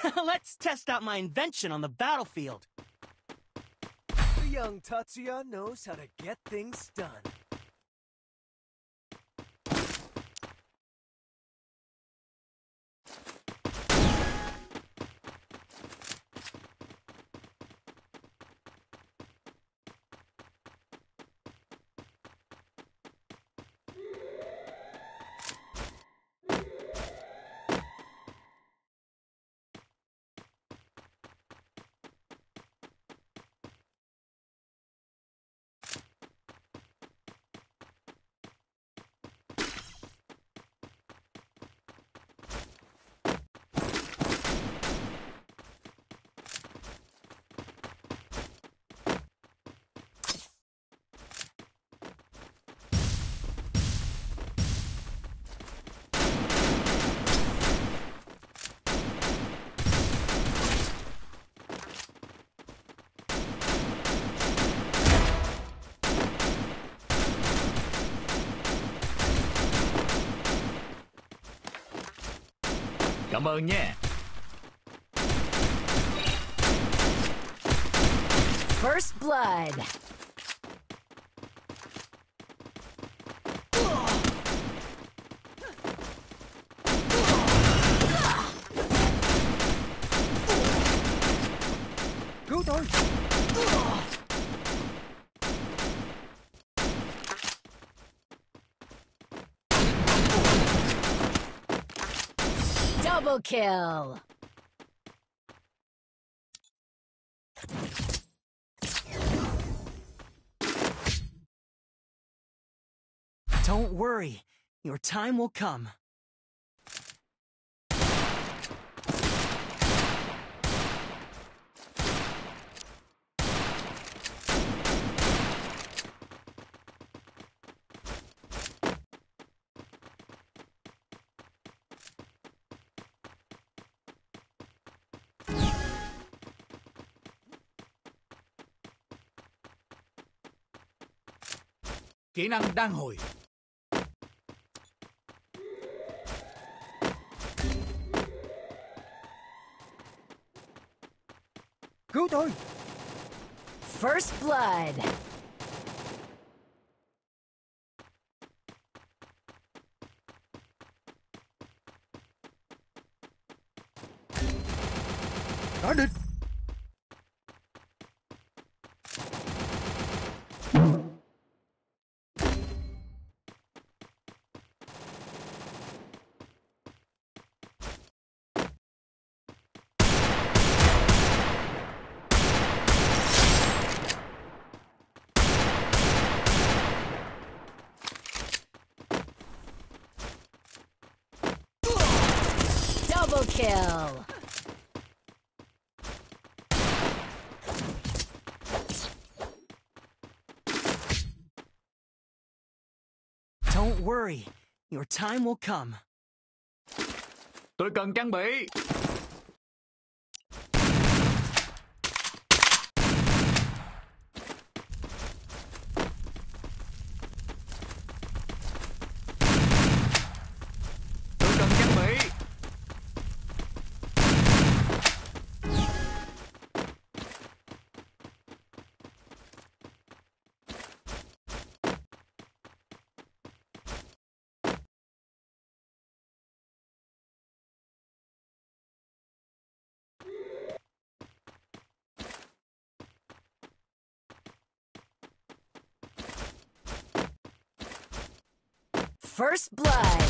Let's test out my invention on the battlefield. The young Tatsuya knows how to get things done. Cảm ơn nha. First blood. Cứu tôi. Double kill. Don't worry, your time will come. Kỹ năng đan hồi. Cứu tôi. First blood. Có địch. Double kill. Don't worry, your time will come. Tôi cần trang bị. Tôi cần trang bị. First blood.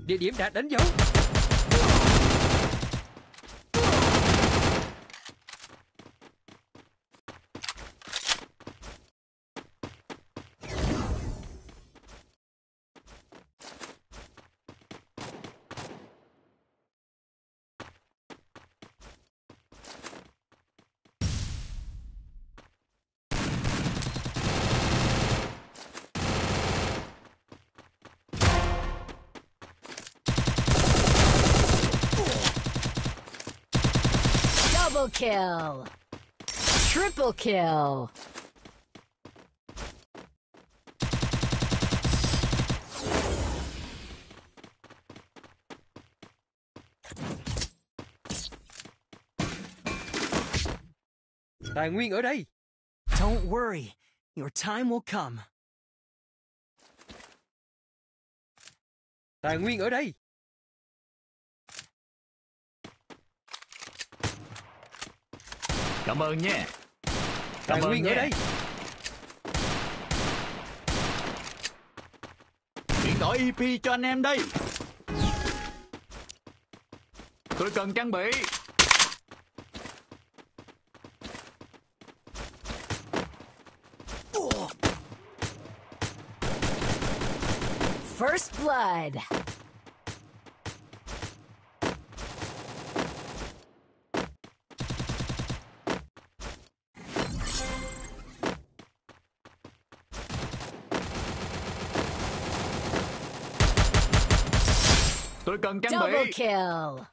Địa điểm đã đánh dấu. Double kill. Triple kill. Tài nguyên ở đây. Don't worry, your time will come. Tài nguyên ở đây. Cảm ơn nha. Tài Cảm ơn nguyên ở nha. đây. Chuyển đổi EP cho anh em đây. Tôi cần trang bị. First blood. Tôi cần trang Double bị. kill.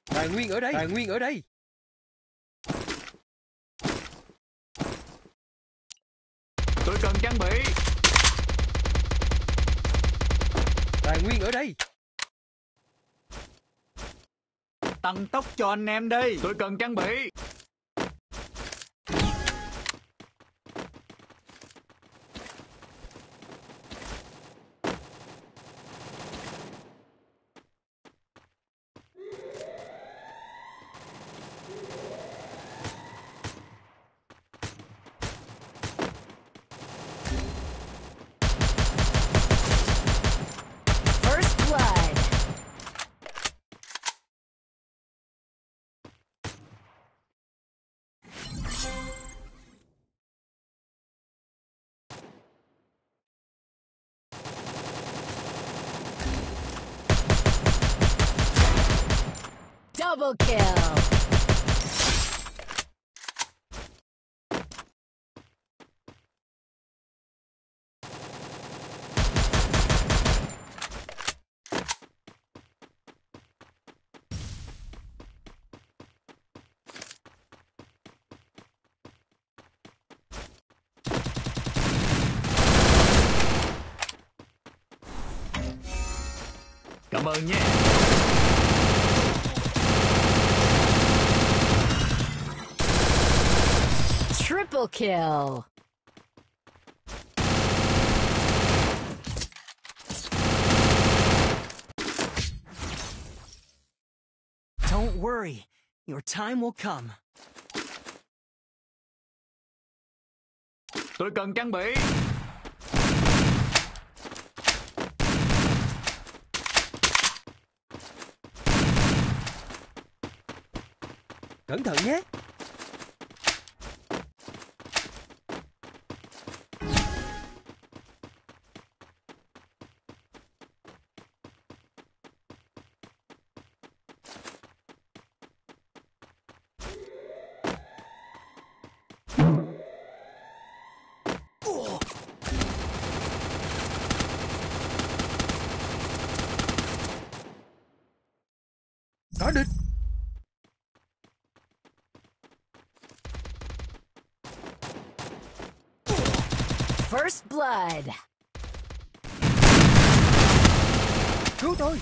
Tài nguyên ở đây. Tài nguyên ở đây. Tôi cần trang bị. Tài nguyên ở đây. Tăng tốc cho anh em đây. Tôi cần trang bị. First blood. Double kill. Cảm ơn nha. Triple kill. Don't worry, your time will come. Tôi cần trang bị. Cẩn thận nhé. Có địch. First blood. Cứu tôi.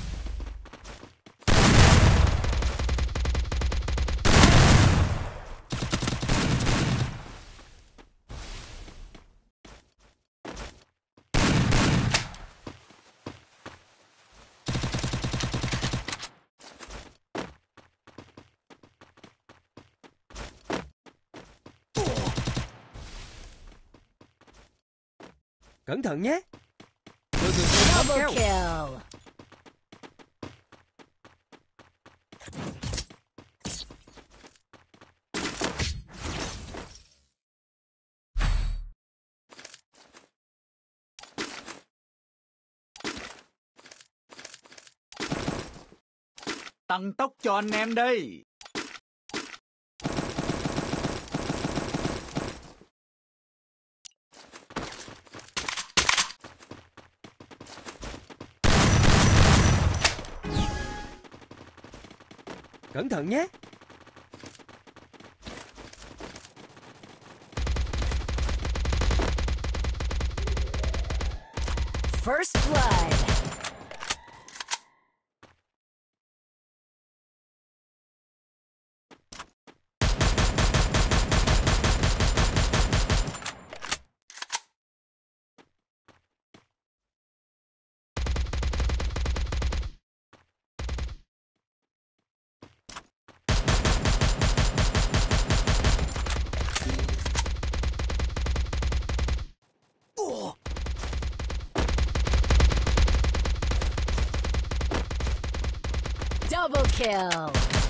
Cẩn thận nhé. Tôi thường xuyên bắn Double keo. kill. Tăng tốc cho anh em đây. Cẩn thận nhé. Double kill.